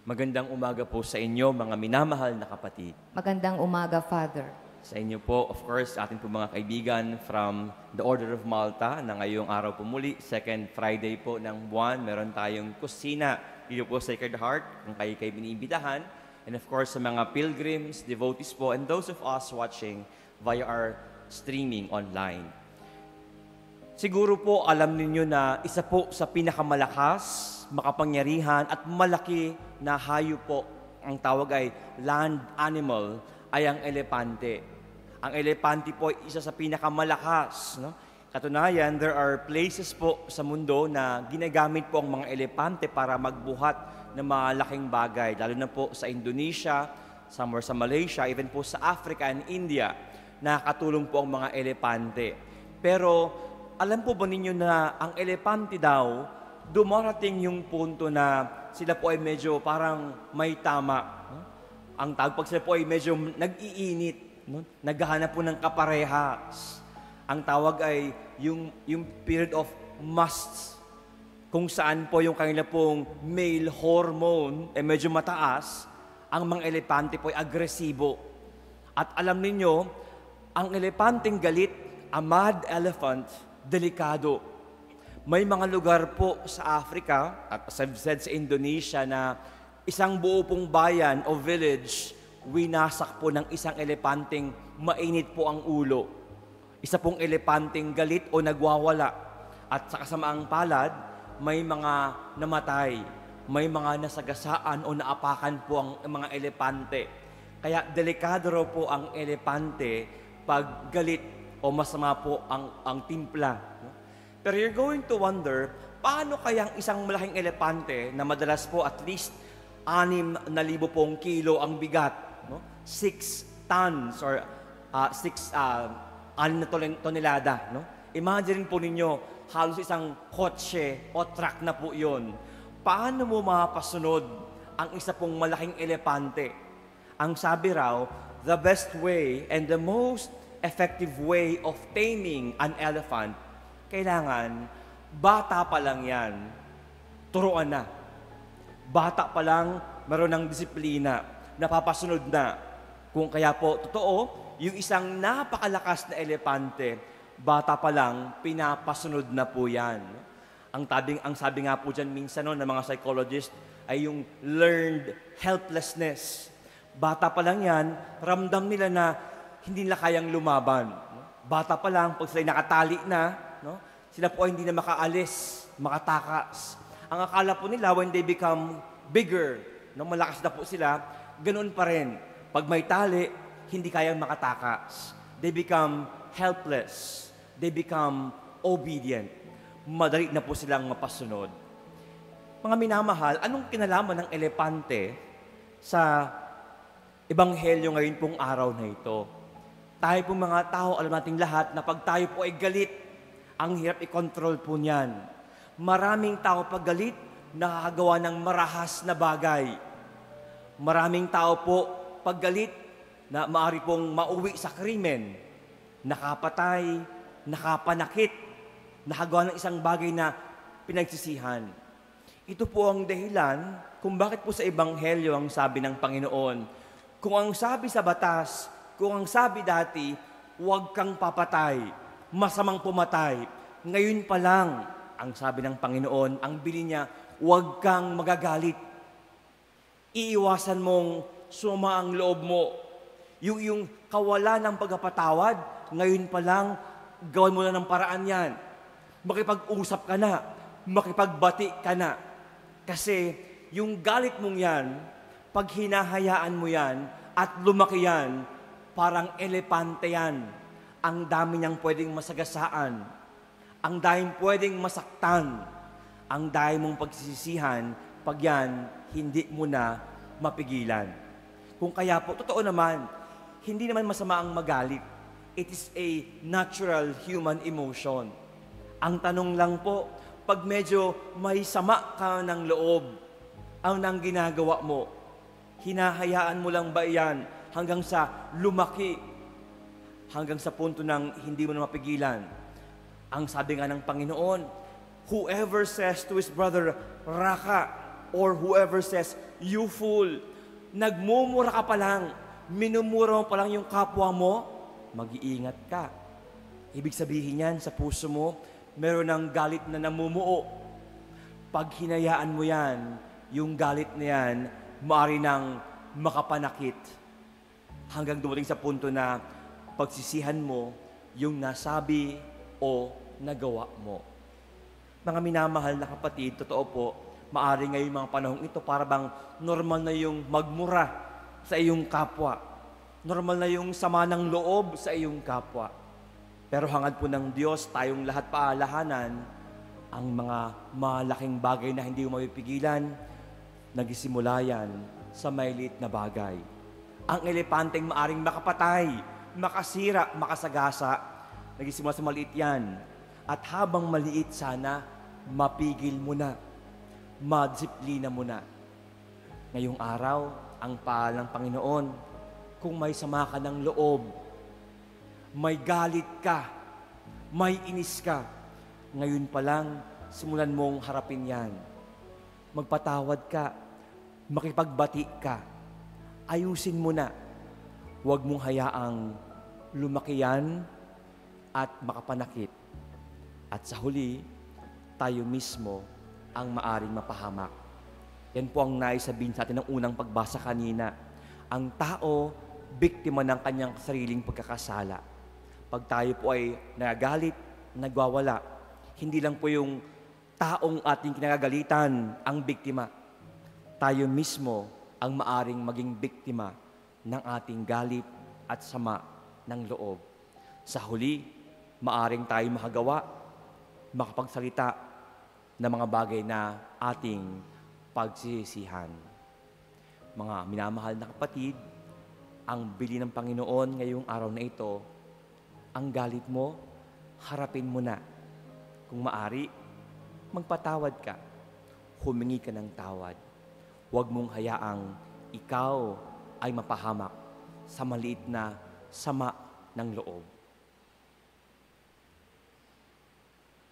Magandang umaga po sa inyo, mga minamahal na kapatid. Magandang umaga, Father. Sa inyo po, of course, atin po mga kaibigan from the Order of Malta na ngayong araw po muli, second Friday po ng buwan, meron tayong kusina dito po sa Sacred Heart, kung kayo biniimbitahan. And of course, sa mga pilgrims, devotees po, and those of us watching via our streaming online. Siguro po alam ninyo na isa po sa pinakamalakas, makapangyarihan at malaki na hayop po, ang tawag ay land animal, ay ang elepante. Ang elepante po ay isa sa pinakamalakas. No? Katunayan, there are places po sa mundo na ginagamit po ang mga elepante para magbuhat ng malaking bagay. Lalo na po sa Indonesia, somewhere sa Malaysia, even po sa Africa and India, nakakatulong po ang mga elepante. Pero alam po ba ninyo na ang elepante daw, dumarating yung punto na sila po ay medyo parang may tama. No? Ang tawag pag sila po ay medyo nag-iinit, no? Naghahanap po ng kaparehas. Ang tawag ay yung period of musts, kung saan po yung kanila pong male hormone ay medyo mataas, ang mga elepante po ay agresibo. At alam ninyo, ang elepanteng galit, a mad elephant, delikado. May mga lugar po sa Africa, at as I've said sa Indonesia, na isang buo pong bayan o village, winasak po ng isang elepanteng mainit po ang ulo. Isa pong elepanteng galit o nagwawala. At sa kasamaang palad, may mga namatay, may mga nasagasaan o naapakan po ang mga elepante. Kaya delikado raw po ang elepante pag galit o masama po ang timpla. Pero you're going to wonder, paano kaya ang isang malaking elepante na madalas po at least 6,000 pong kilo ang bigat, no? 6 tons or 6 tonelada, no? Imagine po ninyo, halos isang kotse o truck na po yun. Paano mo mapasunod ang isa pong malaking elepante? Ang sabi raw, the best way and the most effective way of taming an elephant, kailangan, bata pa lang yan, turuan na. Bata pa lang, meron ng disiplina, napapasunod na. Kung kaya po, totoo, yung isang napakalakas na elepante, bata pa lang, pinapasunod na po yan. Ang sabi nga po dyan minsan ng mga psychologist ay yung learned helplessness. Bata pa lang yan, ramdam nila na hindi nila kayang lumaban. Bata pa lang, pag sila nakatali na, no? Sila po ay hindi na makaalis, makatakas. Ang akala po nila, when they become bigger, no, malakas na po sila, ganoon pa rin. Pag may tali, hindi kayang makatakas. They become helpless. They become obedient. Madali na po silang mapasunod. Mga minamahal, anong kinalaman ng elepante sa ebanghelyo ngayon pong araw na ito? Tayo pong mga tao, alam nating lahat na pag tayo po ay galit, ang hirap i-control po niyan. Maraming tao pag galit, nakakagawa ng marahas na bagay. Maraming tao po pag galit, na maaari pong mauwi sa krimen, nakapatay, nakapanakit, nakagawa ng isang bagay na pinagsisihan. Ito po ang dahilan kung bakit po sa ebanghelyo ang sabi ng Panginoon, kung ang sabi sa batas, kung ang sabi dati, huwag kang papatay, masamang pumatay. Ngayon pa lang, ang sabi ng Panginoon, ang bili niya, huwag kang magagalit. Iiwasan mong suma ang loob mo. Yung kawalan ng pagpapatawad, ngayon pa lang, gawin mo na ng paraan yan. Makipag-usap ka na, makipagbati ka na. Kasi yung galit mong yan, pag hinahayaan mo yan at lumaki yan, parang elepante yan. Ang dami niyang pwedeng masagasaan. Ang daming pwedeng masaktan. Ang dami mong pagsisisihan, pag yan, hindi mo na mapigilan. Kung kaya po, totoo naman, hindi naman masama ang magalit. It is a natural human emotion. Ang tanong lang po, pag medyo may sama ka ng loob, ang nang ginagawa mo, hinahayaan mo lang ba yan hanggang sa lumaki, hanggang sa punto ng hindi mo na mapigilan? Ang sabi nga ng Panginoon, whoever says to his brother, Raka, or whoever says, you fool, nagmumura ka pa lang, minumura mo pa lang yung kapwa mo, mag-iingat ka. Ibig sabihin yan, sa puso mo, meron ng galit na namumuo. Pag hinayaan mo yan, yung galit na yan, maaari nang makapanakit. Hanggang dumating sa punto na pagsisihan mo yung nasabi o nagawa mo. Mga minamahal na kapatid, totoo po, maaari ngayon mga panahong ito para bang normal na yung magmura sa iyong kapwa. Normal na yung sama ng loob sa iyong kapwa. Pero hangad po ng Diyos, tayong lahat paalahanan, ang mga malaking bagay na hindi mo mapipigilan, nagsisimula yan sa maliit na bagay. Ang elepanteng maaring makapatay, makasira, makasagasa, nagsisimula sa maliit yan. At habang maliit sana, mapigil mo na, madisiplina mo na. Ngayong araw, ang paalang Panginoon, kung may sama ka ng loob, may galit ka, may inis ka, ngayon pa lang, simulan mong harapin yan. Magpatawad ka, makipagbati ka, ayusin mo na. Huwag mong hayaang lumaki yan at makapanakit. At sa huli, tayo mismo ang maaring mapahamak. Yan po ang naisabihin sa atin ng unang pagbasa kanina. Ang tao, biktima ng kanyang sariling pagkakasala. Pag tayo po ay nagagalit, nagwawala, hindi lang po yung taong ating kinagagalitan ang biktima. Tayo mismo ang maaring maging biktima ng ating galit at sama ng loob. Sa huli, maaring tayo makagawa, makapagsalita ng mga bagay na ating pagsisisihan. Mga minamahal na kapatid, ang bili ng Panginoon ngayong araw na ito, ang galit mo, harapin mo na. Kung maari, magpatawad ka. Humingi ka ng tawad. Huwag mong hayaang ikaw ay mapahamak sa maliit na sama ng loob.